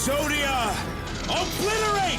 Exodia, obliterate!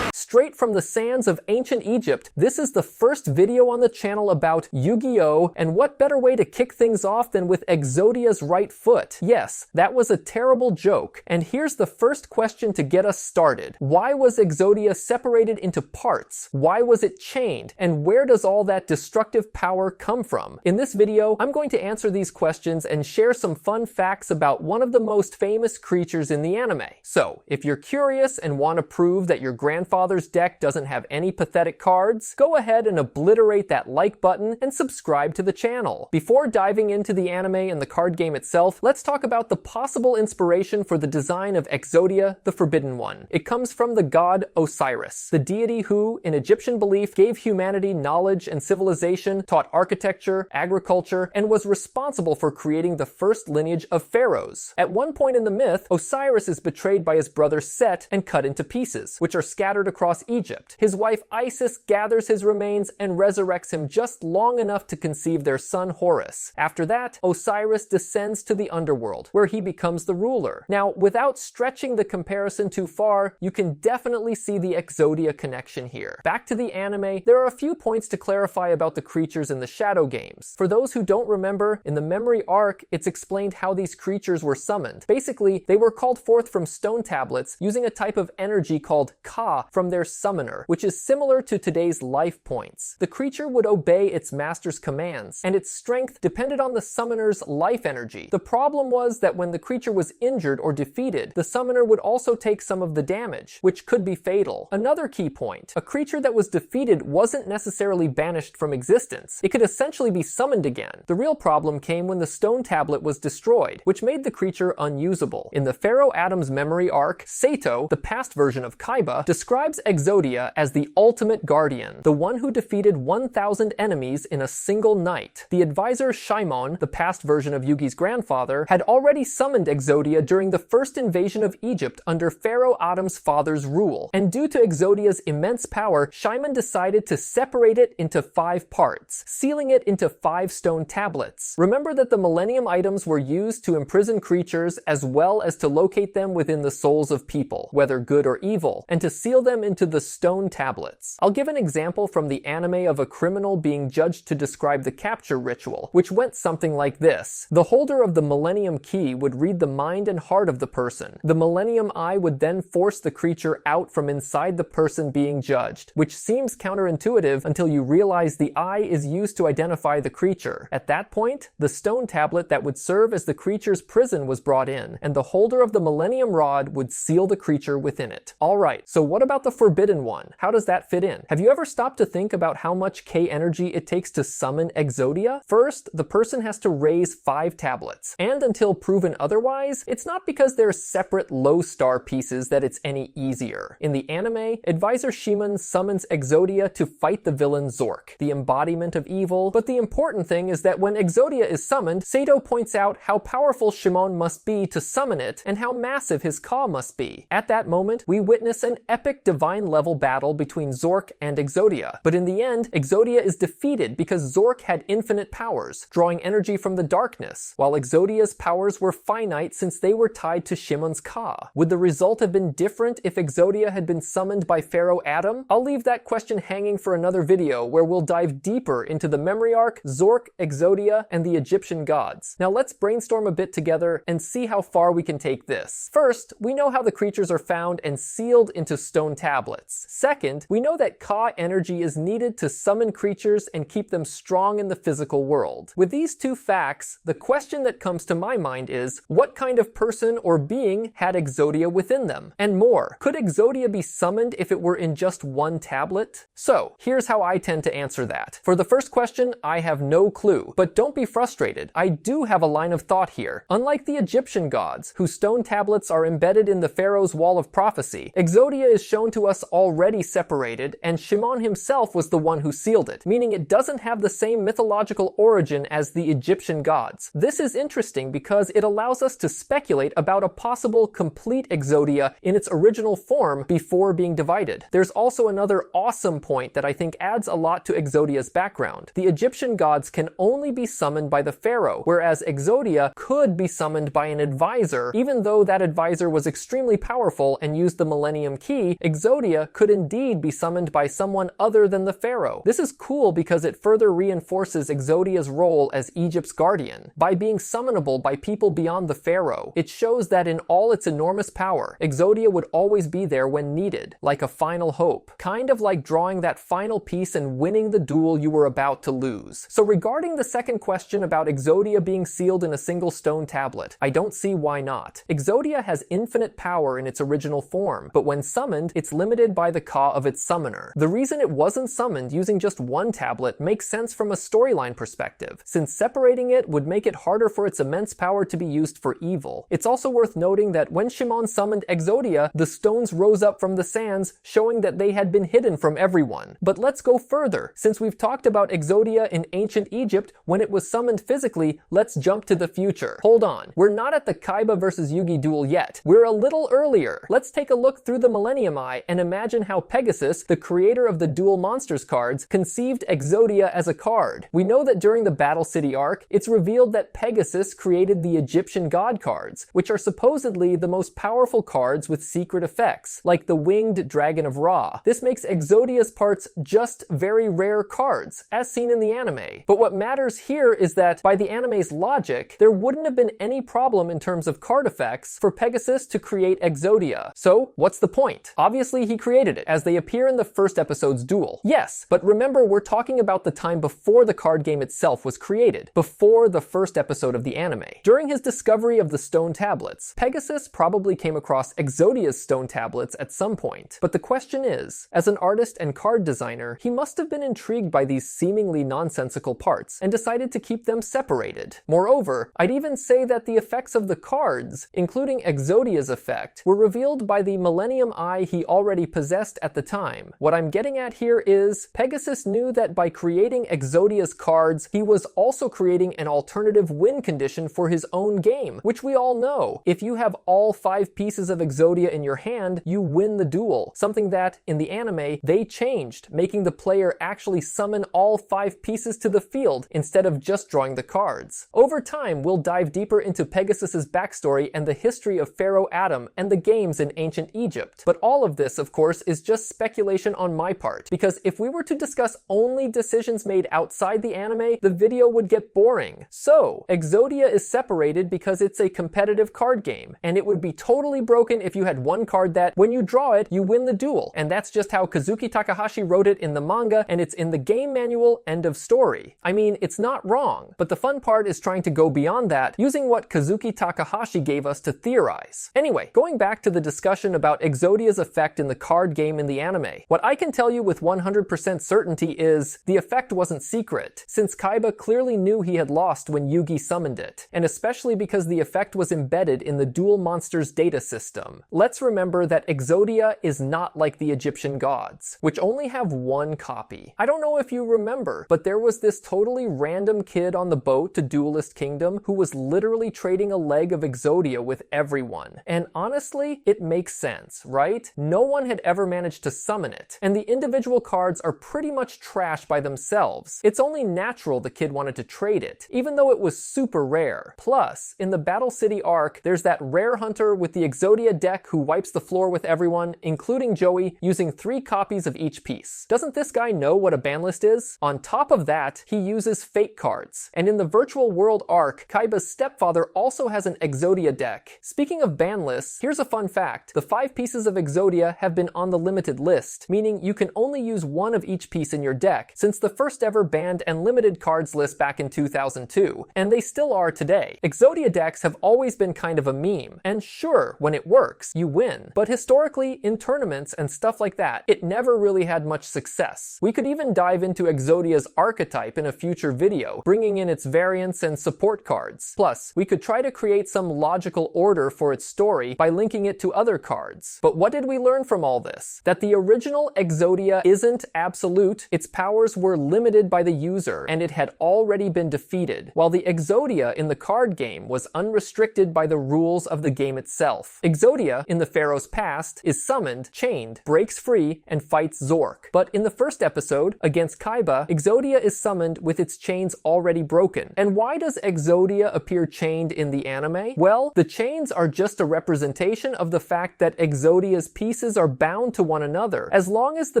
Straight from the sands of ancient Egypt, this is the first video on the channel about YuGiOh, and what better way to kick things off than with Exodia's right foot? Yes, that was a terrible joke, and here's the first question to get us started. Why was Exodia separated into parts? Why was it chained? And where does all that destructive power come from? In this video, I'm going to answer these questions and share some fun facts about one of the most famous creatures in the anime. So, if you're curious and want to prove that your grandfather's deck doesn't have any pathetic cards, go ahead and obliterate that like button and subscribe to the channel. Before diving into the anime and the card game itself, let's talk about the possible inspiration for the design of Exodia the Forbidden One. It comes from the god Osiris, the deity who, in Egyptian belief, gave humanity knowledge and civilization, taught architecture, agriculture, and was responsible for creating the first lineage of pharaohs. At one point in the myth, Osiris is betrayed by his brother Set and cut into pieces, which are scattered across Egypt. His wife Isis gathers his remains and resurrects him just long enough to conceive their son Horus. After that, Osiris descends to the underworld, where he becomes the ruler. Now, without stretching the comparison too far, you can definitely see the Exodia connection here. Back to the anime, there are a few points to clarify about the creatures in the Shadow games. For those who don't remember, in the memory arc, it's explained how these creatures were summoned. Basically, they were called forth from stone tablets using a type of energy called Ka from their summoner, which is similar to today's life points. The creature would obey its master's commands, and its strength depended on the summoner's life energy. The problem was that when the creature was injured or defeated, the summoner would also take some of the damage, which could be fatal. Another key point, a creature that was defeated wasn't necessarily banished from existence. It could essentially be summoned again. The real problem came when the stone tablet was destroyed, which made the creature unusable. In the Pharaoh Adam's memory arc, Sato, the past version of Kaiba, describes Exodia as the ultimate guardian, the one who defeated 1,000 enemies in a single night. The advisor Shaimon, the past version of Yugi's grandfather, had already summoned Exodia during the first invasion of Egypt under Pharaoh Adam's father's rule, and due to Exodia's immense power, Shaimon decided to separate it into 5 parts, sealing it into 5 stone tablets. Remember that the Millennium items were used to imprison creatures as well as to locate them within the souls of people, whether good or evil, and to seal them into the stone tablets. I'll give an example from the anime of a criminal being judged to describe the capture ritual, which went something like this. The holder of the Millennium Key would read the mind and heart of the person. The Millennium Eye would then force the creature out from inside the person being judged, which seems counterintuitive until you realize the eye is used to identify the creature. At that point, the stone tablet that would serve as the creature's prison was brought in, and the holder of the Millennium Rod would seal the creature within it. Alright, so what about the Forbidden One? How does that fit in? Have you ever stopped to think about how much K energy it takes to summon Exodia? First, the person has to raise 5 tablets, and until proven otherwise, it's not because they're separate low star pieces that it's any easier. In the anime, advisor Shimon summons Exodia to fight the villain Zork, the embodiment of evil, but the important thing is that when Exodia is summoned, Sato points out how powerful Shimon must be to summon it, and how massive his Ka must be. At that moment, we witness an epic divine level battle between Zork and Exodia, but in the end, Exodia is defeated because Zork had infinite powers, drawing energy from the darkness, while Exodia's powers were finite since they were tied to Shimon's Ka. Would the result have been different if Exodia had been summoned by Pharaoh Adam? I'll leave that question hanging for another video where we'll dive deeper into the memory arc, Zork, Exodia, and the Egyptian gods. Now let's brainstorm a bit together and see how far we can take this. First, we know how the creatures are found and sealed into stone tablets. Second, we know that Ka energy is needed to summon creatures and keep them strong in the physical world. With these 2 facts, the question that comes to my mind is, what kind of person or being had Exodia within them? And more, could Exodia be summoned if it were in just 1 tablet? So, here's how I tend to answer that. For the first question, I have no clue, but don't be frustrated. I do have a line of thought here. Unlike the Egyptian gods, whose stone tablets are embedded in the pharaoh's wall of prophecy, Exodia is shown to us already separated, and Shimon himself was the one who sealed it, meaning it doesn't have the same mythological origin as the Egyptian gods. This is interesting because it allows us to speculate about a possible complete Exodia in its original form before being divided. There's also another awesome point that I think adds a lot to Exodia's background. The Egyptian gods can only be summoned by the pharaoh, whereas Exodia could be summoned by an advisor. Even though that advisor was extremely powerful and used the Millennium Key, Exodia could indeed be summoned by someone other than the pharaoh. This is cool because it further reinforces Exodia's role as Egypt's guardian. By being summonable by people beyond the pharaoh, it shows that in all its enormous power, Exodia would always be there when needed, like a final hope. Kind of like drawing that final piece and winning the duel you were about to lose. So regarding the second question about Exodia being sealed in a single stone tablet, I don't see why not. Exodia has infinite power in its original form, but when summoned, it's limited by the Ka of its summoner. The reason it wasn't summoned using just one tablet makes sense from a storyline perspective, since separating it would make it harder for its immense power to be used for evil. It's also worth noting that when Shimon summoned Exodia, the stones rose up from the sands, showing that they had been hidden from everyone. But let's go further. Since we've talked about Exodia in ancient Egypt when it was summoned physically, let's jump to the future. Hold on, we're not at the Kaiba versus Yugi duel yet. We're a little earlier. Let's take a look through the Millennium Eye and imagine how Pegasus, the creator of the Duel Monsters cards, conceived Exodia as a card. We know that during the Battle City arc, it's revealed that Pegasus created the Egyptian god cards, which are supposedly the most powerful cards with secret effects, like the Winged Dragon of Ra. This makes Exodia's parts just very rare cards, as seen in the anime. But what matters here is that, by the anime's logic, there wouldn't have been any problem in terms of card effects for Pegasus to create Exodia. So, what's the point? Obviously he created it, as they appear in the first episode's duel. Yes, but remember we're talking about the time before the card game itself was created, before the first episode of the anime. During his discovery of the stone tablets, Pegasus probably came across Exodia's stone tablets at some point. But the question is, as an artist and card designer, he must have been intrigued by these seemingly nonsensical parts and decided to keep them separated. Moreover, I'd even say that the effects of the cards, including Exodia's effect, were revealed by the Millennium Eye he already possessed at the time. What I'm getting at here is, Pegasus knew that by creating Exodia's cards, he was also creating an alternative win condition for his own game, which we all know. If you have all 5 pieces of Exodia in your hand, you win the duel, something that, in the anime, they changed, making the player actually summon all 5 pieces to the field instead of just drawing the cards. Over time, we'll dive deeper into Pegasus's backstory and the history of Pharaoh Adam and the games in ancient Egypt. But all of this, of course, is just speculation on my part, because if we were to discuss only decisions made outside the anime, the video would get boring. So, Exodia is separated because it's a competitive card game, and it would be totally broken if you had one card that, when you draw it, you win the duel. And that's just how Kazuki Takahashi wrote it in the manga, and it's in the game manual, end of story. I mean, it's not wrong, but the fun part is trying to go beyond that, using what Kazuki Takahashi gave us to theorize. Anyway, going back to the discussion about Exodia's effect in the card game in the anime, what I can tell you with 100% certainty is, the effect wasn't secret, since Kaiba clearly knew he had lost when Yugi summoned it, and especially because the effect was embedded in the Duel Monsters data system. Let's remember that Exodia is not like the Egyptian gods, which only have one copy. I don't know if you remember, but there was this totally random kid on the boat to Duelist Kingdom who was literally trading a leg of Exodia with everyone. And honestly, it makes sense, right? No one had ever managed to summon it, and the individual cards are pretty much trash by themselves. It's only natural the kid wanted to trade it, even though it was super rare. Plus, in the Battle City arc, there's that rare hunter with the Exodia deck who wipes the floor with everyone, including Joey, using 3 copies of each piece. Doesn't this guy know what a ban list is? On top of that, he uses fake cards. And in the Virtual World arc, Kaiba's stepfather also has an Exodia deck. Speaking of ban lists, here's a fun fact. The 5 pieces of Exodia have been on the limited list, meaning you can only use one of each piece in your deck, since the first ever banned and limited cards list back in 2002, and they still are today. Exodia decks have always been kind of a meme, and sure, when it works, you win. But historically, in tournaments and stuff like that, it never really had much success. We could even dive into Exodia's archetype in a future video, bringing in its variants and support cards. Plus, we could try to create some logical order for its story by linking it to other cards. But what did we learn from from all this? That the original Exodia isn't absolute, its powers were limited by the user, and it had already been defeated, while the Exodia in the card game was unrestricted by the rules of the game itself. Exodia, in the Pharaoh's past, is summoned, chained, breaks free, and fights Zork. But in the first episode, against Kaiba, Exodia is summoned with its chains already broken. And why does Exodia appear chained in the anime? Well, the chains are just a representation of the fact that Exodia's pieces are bound to one another. As long as the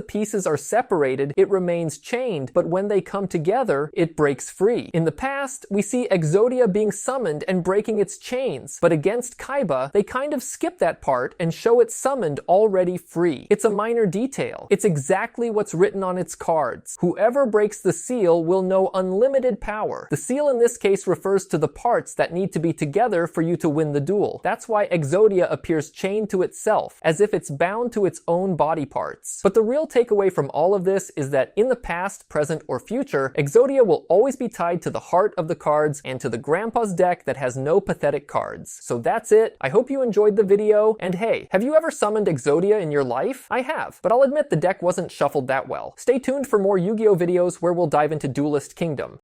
pieces are separated, it remains chained, but when they come together, it breaks free. In the past, we see Exodia being summoned and breaking its chains, but against Kaiba, they kind of skip that part and show it summoned already free. It's a minor detail. It's exactly what's written on its cards. Whoever breaks the seal will know unlimited power. The seal in this case refers to the parts that need to be together for you to win the duel. That's why Exodia appears chained to itself, as if it's bound to its own body parts. But the real takeaway from all of this is that in the past, present, or future, Exodia will always be tied to the heart of the cards and to the grandpa's deck that has no pathetic cards. So that's it. I hope you enjoyed the video, and hey, have you ever summoned Exodia in your life? I have, but I'll admit the deck wasn't shuffled that well. Stay tuned for more Yu-Gi-Oh videos where we'll dive into Duelist Kingdom.